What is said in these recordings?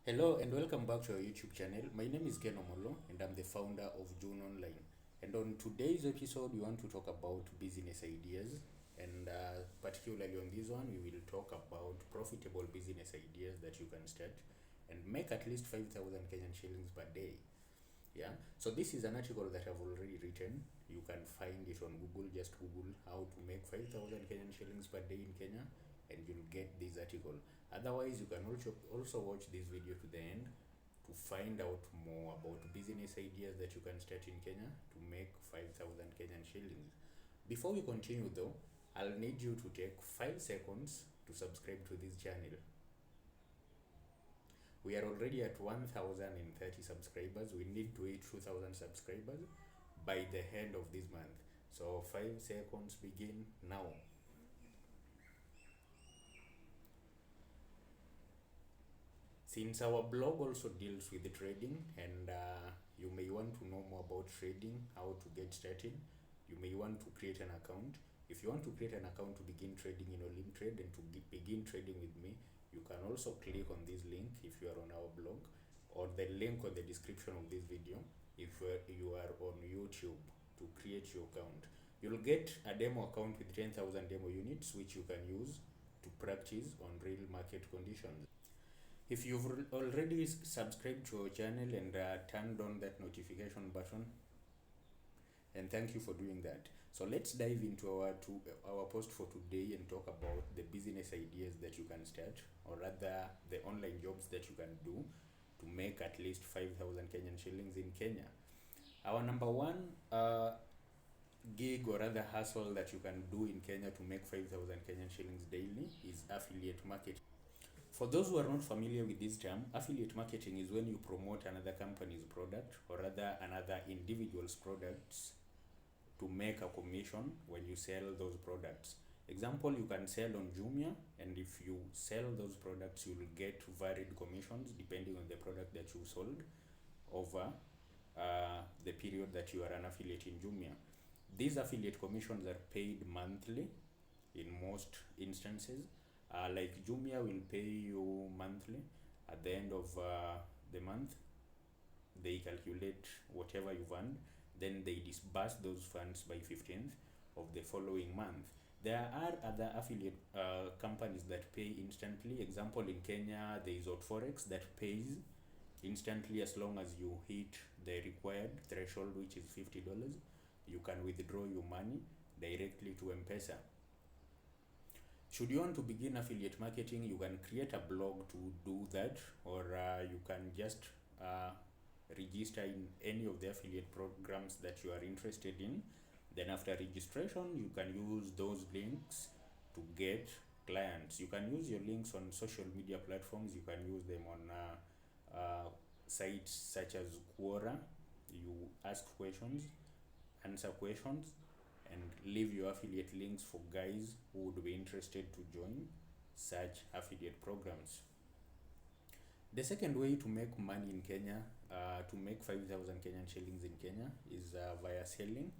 Hello and welcome back to our YouTube channel. My name is Ken Omolo and I'm the founder of June Online. And on today's episode, we want to talk about business ideas. And particularly on this one, we will talk about profitable business ideas that you can start and make at least 5,000 Kenyan shillings per day. Yeah, so this is an article that I've already written. You can find it on Google. Just Google how to make 5,000 Kenyan shillings per day in Kenya and you'll get this article. Otherwise, you can also watch this video to the end to find out more about business ideas that you can start in Kenya to make 5,000 Kenyan shillings. Before we continue though, I'll need you to take 5 seconds to subscribe to this channel. We are already at 1,030 subscribers. We need to hit 2,000 subscribers by the end of this month. So 5 seconds begin now. Since our blog also deals with the trading and you may want to know more about trading, how to get started, you may want to create an account. If you want to create an account to begin trading in Trade and to begin trading with me, you can also click on this link if you are on our blog, or the link on the description of this video if you are on YouTube to create your account. You'll get a demo account with 10,000 demo units which you can use to practice on real market conditions. If you've already subscribed to our channel and turned on that notification button, and thank you for doing that. So let's dive into our post for today and talk about the business ideas that you can start, or rather the online jobs that you can do to make at least 5,000 Kenyan shillings in Kenya. Our number one gig, or rather hustle, that you can do in Kenya to make 5,000 Kenyan shillings daily is affiliate marketing. For those who are not familiar with this term, affiliate marketing is when you promote another company's product, or rather another individual's products, to make a commission when you sell those products. Example, you can sell on Jumia, and if you sell those products, you will get varied commissions depending on the product that you sold over the period that you are an affiliate in Jumia. These affiliate commissions are paid monthly in most instances. Like Jumia will pay you monthly. At the end of the month, they calculate whatever you've earned, then they disburse those funds by 15th of the following month. There are other affiliate companies that pay instantly. Example, in Kenya, there is Forex that pays instantly as long as you hit the required threshold, which is $50. You can withdraw your money directly to M-Pesa. Should you want to begin affiliate marketing, you can create a blog to do that, or you can just register in any of the affiliate programs that you are interested in. Then after registration, you can use those links to get clients. You can use your links on social media platforms. You can use them on sites such as Quora. You ask questions, answer questions, and leave your affiliate links for guys who would be interested to join such affiliate programs. The second way to make money in Kenya, to make 5,000 Kenyan shillings in Kenya, is via selling.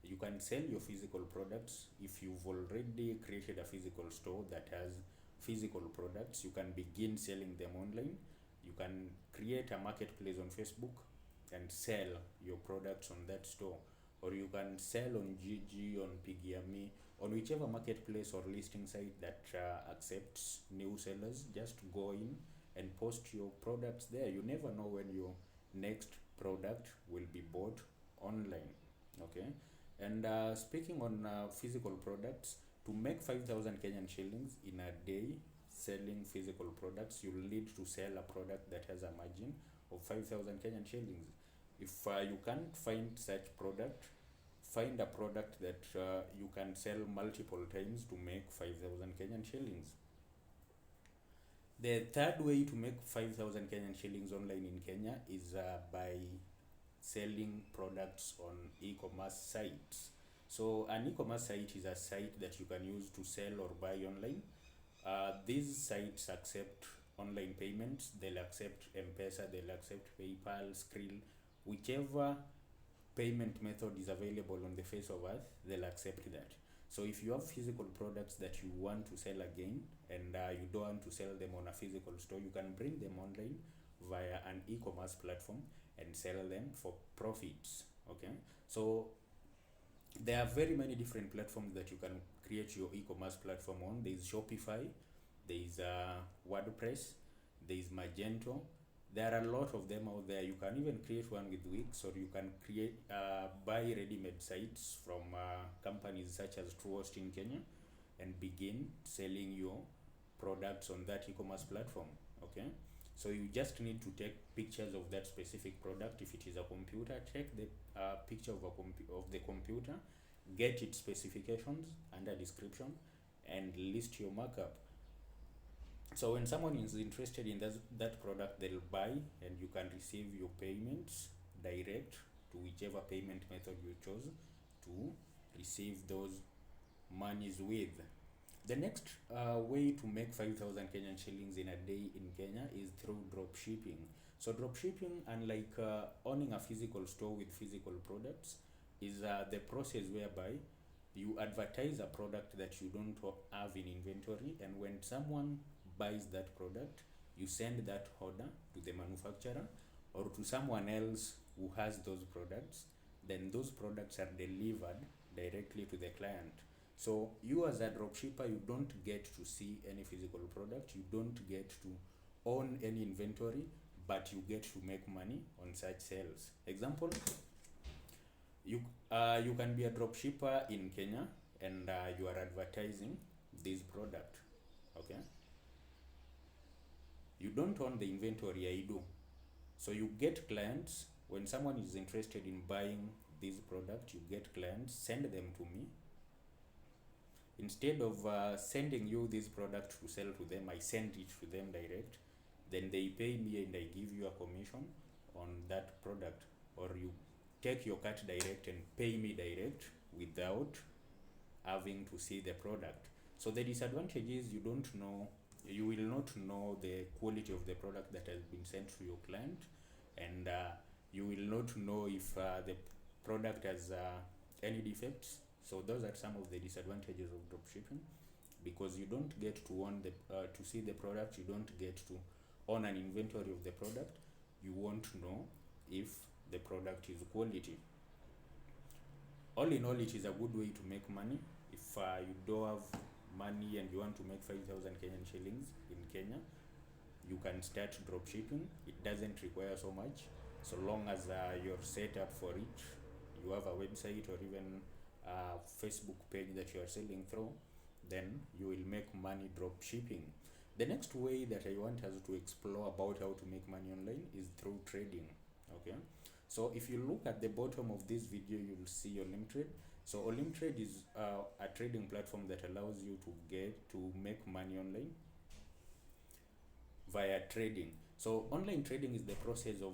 You can sell your physical products. If you've already created a physical store that has physical products, you can begin selling them online. You can create a marketplace on Facebook and sell your products on that store, or you can sell on Gigi, on Pigiami, on whichever marketplace or listing site that accepts new sellers. Just go in and post your products there. You never know when your next product will be bought online. Okay, and speaking on physical products, to make 5,000 Kenyan shillings in a day selling physical products, you'll need to sell a product that has a margin of 5,000 Kenyan shillings. If you can't find such product, find a product that you can sell multiple times to make 5,000 Kenyan shillings. The third way to make 5,000 Kenyan shillings online in Kenya is by selling products on e-commerce sites. So an e-commerce site is a site that you can use to sell or buy online. These sites accept online payments. They'll accept M-Pesa, they'll accept PayPal, Skrill, whichever payment method is available on the face of earth, they'll accept that. So if you have physical products that you want to sell again and you don't want to sell them on a physical store, you can bring them online via an e-commerce platform and sell them for profits. Okay, so there are very many different platforms that you can create your e-commerce platform on. There is Shopify, there is WordPress, there is Magento. There are a lot of them out there. You can even create one with Wix, or you can create buy ready-made sites from companies such as Truehost in Kenya and begin selling your products on that e-commerce platform. Okay, so you just need to take pictures of that specific product. If it is a computer, take the picture of the computer, get its specifications under description, and list your markup. So when someone is interested in that product, they'll buy, and you can receive your payments direct to whichever payment method you chose to receive those monies with. The next way to make 5,000 Kenyan shillings in a day in Kenya is through dropshipping. So dropshipping, unlike owning a physical store with physical products, is the process whereby you advertise a product that you don't have in inventory, and when someone buys that product, you send that order to the manufacturer or to someone else who has those products. Then those products are delivered directly to the client. So you as a dropshipper, you don't get to see any physical product, you don't get to own any inventory, but you get to make money on such sales. Example, you can be a dropshipper in Kenya, and you are advertising this product. Okay, you don't own the inventory, I do. So you get clients. When someone is interested in buying this product, you get clients, send them to me. Instead of sending you this product to sell to them, I send it to them direct. Then they pay me, and I give you a commission on that product. Or you take your cut direct and pay me direct without having to see the product. So the disadvantage is you will not know the quality of the product that has been sent to your client, and you will not know if the product has any defects. So those are some of the disadvantages of dropshipping, because you don't get to own to see the product, you don't get to own an inventory of the product, you won't know if the product is quality. All in all, it is a good way to make money. If you don't have money and you want to make 5,000 Kenyan shillings in Kenya, you can start dropshipping. It doesn't require so much, so long as you're set up for it. You have a website or even a Facebook page that you are selling through, then you will make money dropshipping. The next way that I want us to explore about how to make money online is through trading. Okay, so if you look at the bottom of this video, you will see Olimtrade. So Olimtrade is a trading platform that allows you to make money online via trading. So online trading is the process of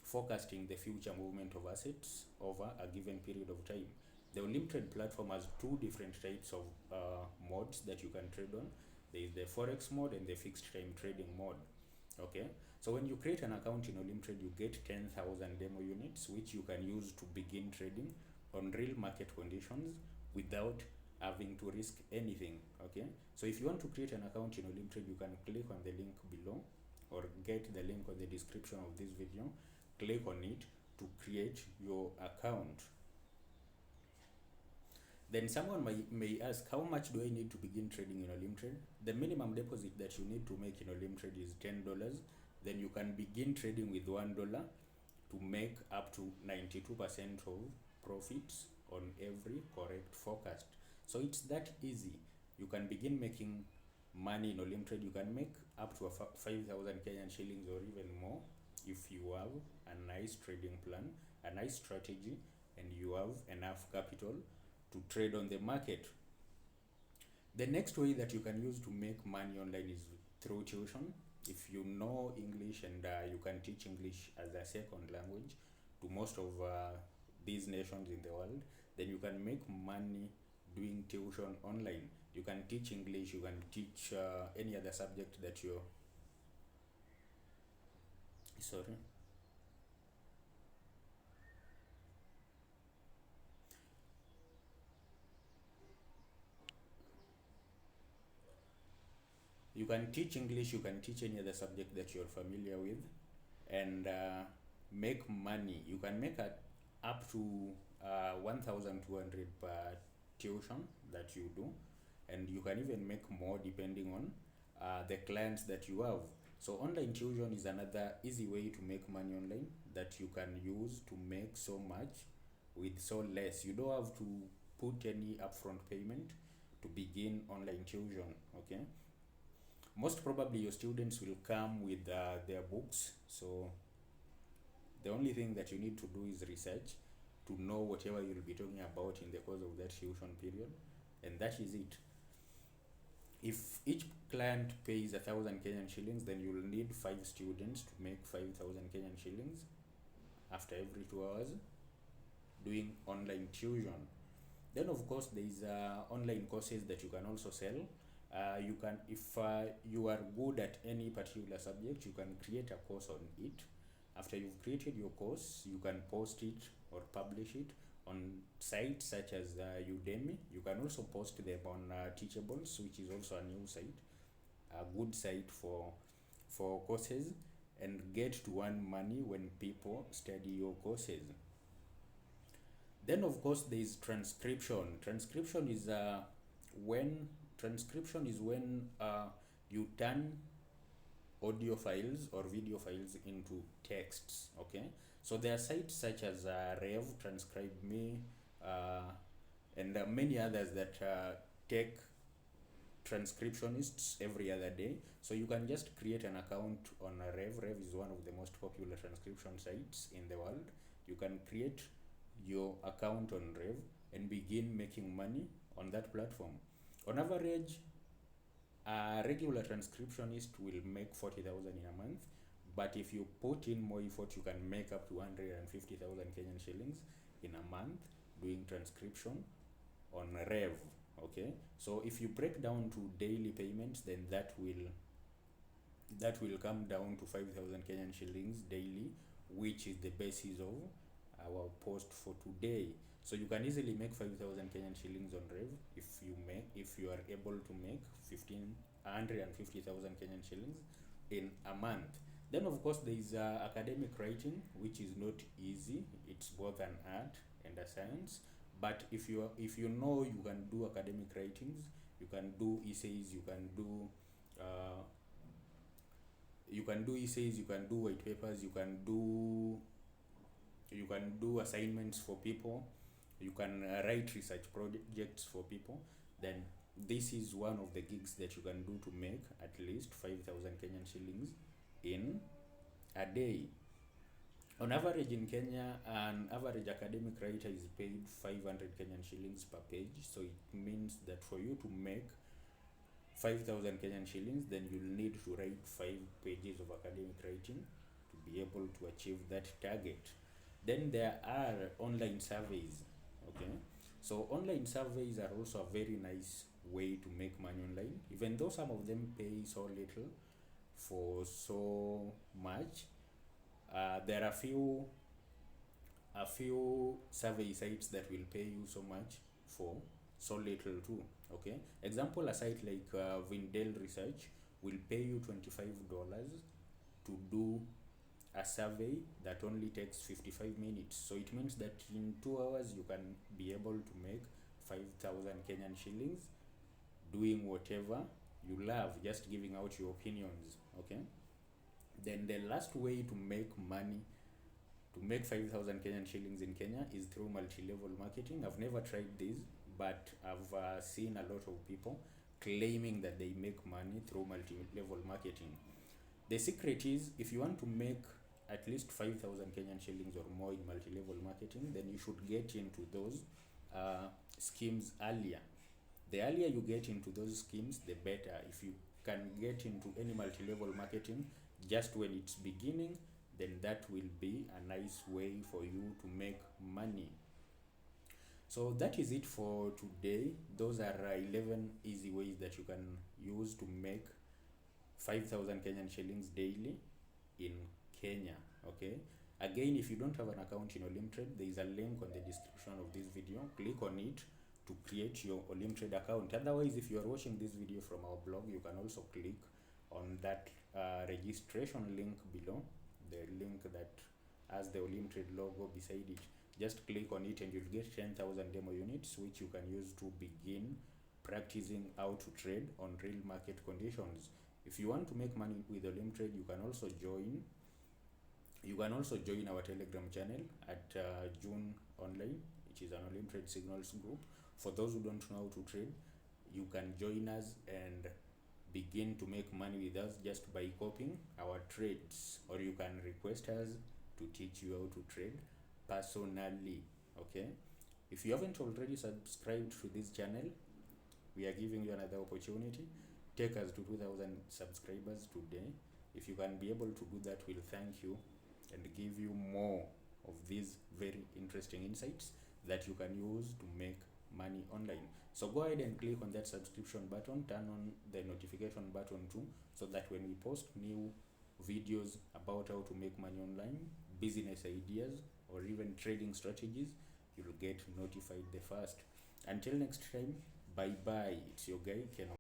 forecasting the future movement of assets over a given period of time. The Olimtrade platform has two different types of modes that you can trade on. There is the forex mode and the fixed time trading mode. Okay, so when you create an account in Olimtrade, you get 10,000 demo units, which you can use to begin trading on real market conditions without having to risk anything. Okay, so if you want to create an account in Olimtrade, you can click on the link below, or get the link on the description of this video. Click on it to create your account. Then someone may ask, how much do I need to begin trading in Olimtrade? The minimum deposit that you need to make in Olimtrade is $10. Then you can begin trading with $1 to make up to 92% of profits on every correct forecast. So it's that easy. You can begin making money in Olimtrade. You can make up to 5,000 Kenyan shillings or even more if you have a nice trading plan, a nice strategy, and you have enough capital to trade on the market. The next way that you can use to make money online is through tuition. If you know English and you can teach English as a second language to most of these nations in the world, then you can make money doing tuition online. You can teach English, you can teach any other subject that you're sorry. You can teach English, you can teach any other subject that you're familiar with, and make money. You can make up to 1,200 per tuition that you do, and you can even make more depending on the clients that you have. So online tuition is another easy way to make money online that you can use to make so much with so less. You don't have to put any upfront payment to begin online tuition. Okay, most probably your students will come with their books, so the only thing that you need to do is research to know whatever you'll be talking about in the course of that tuition period, and that is it. If each client pays 1,000 Kenyan shillings, then you'll need 5 students to make 5,000 Kenyan shillings after every 2 hours doing online tuition. Then of course there is online courses that you can also sell. You can, if you are good at any particular subject, you can create a course on it. After you've created your course, you can post it or publish it on sites such as Udemy. You can also post them on Teachables, which is also a new site, a good site for courses, and get to earn money when people study your courses. Then of course there is transcription. Transcription is when you turn audio files or video files into texts. Okay, so there are sites such as Rev, Transcribe Me, and many others that take transcriptionists every other day. So you can just create an account on Rev. Rev is one of the most popular transcription sites in the world. You can create your account on Rev and begin making money on that platform. On average, a regular transcriptionist will make 40,000 in a month, but if you put in more effort, you can make up to 150,000 Kenyan shillings in a month doing transcription on Rev. Okay, so if you break down to daily payments, then that will come down to 5,000 Kenyan shillings daily, which is the basis of our post for today. So you can easily make 5,000 Kenyan shillings on Rev if you are able to make 150,000 Kenyan shillings in a month. Then of course there is academic writing, which is not easy. It's both an art and a science. But if you know you can do academic writings, you can do essays, you can do essays, you can do white papers, you can do assignments for people, you can write research projects for people, then this is one of the gigs that you can do to make at least 5,000 Kenyan shillings in a day. On average in Kenya, an average academic writer is paid 500 Kenyan shillings per page. So it means that for you to make 5,000 Kenyan shillings, then you'll need to write 5 pages of academic writing to be able to achieve that target. Then there are online surveys. Okay, so online surveys are also a very nice way to make money online, even though some of them pay so little for so much. There are a few survey sites that will pay you so much for so little too. Okay, example, a site like Vindel Research will pay you $25 to do a survey that only takes 55 minutes. So it means that in 2 hours you can be able to make 5,000 Kenyan shillings doing whatever you love, just giving out your opinions. Okay, then the last way to make money, to make 5,000 Kenyan shillings in Kenya, is through multi-level marketing. I've never tried this, but I've seen a lot of people claiming that they make money through multi-level marketing. The secret is, if you want to make at least 5,000 Kenyan shillings or more in multi-level marketing, then you should get into those schemes earlier. The earlier you get into those schemes, the better. If you can get into any multi-level marketing just when it's beginning, then that will be a nice way for you to make money. So that is it for today. Those are 11 easy ways that you can use to make 5,000 Kenyan shillings daily in Kenya. Okay, again, if you don't have an account in Olimtrade, there is a link on the description of this video. Click on it to create your Olimtrade account. Otherwise, if you are watching this video from our blog, you can also click on that registration link below, the link that has the Olymtrade logo beside it. Just click on it and you'll get 10,000 demo units, which you can use to begin practicing how to trade on real market conditions. If you want to make money with Olymtrade, you can also join our Telegram channel at June Online, which is an Olymtrade signals group. For those who don't know how to trade, you can join us and begin to make money with us just by copying our trades, or you can request us to teach you how to trade personally. Okay, if you haven't already subscribed to this channel, we are giving you another opportunity. Take us to 2,000 subscribers today. If you can be able to do that, we'll thank you and give you more of these very interesting insights that you can use to make money online. So go ahead and click on that subscription button, turn on the notification button too, so that when we post new videos about how to make money online, business ideas, or even trading strategies, you'll get notified the first. Until next time, bye bye. It's your guy Ken.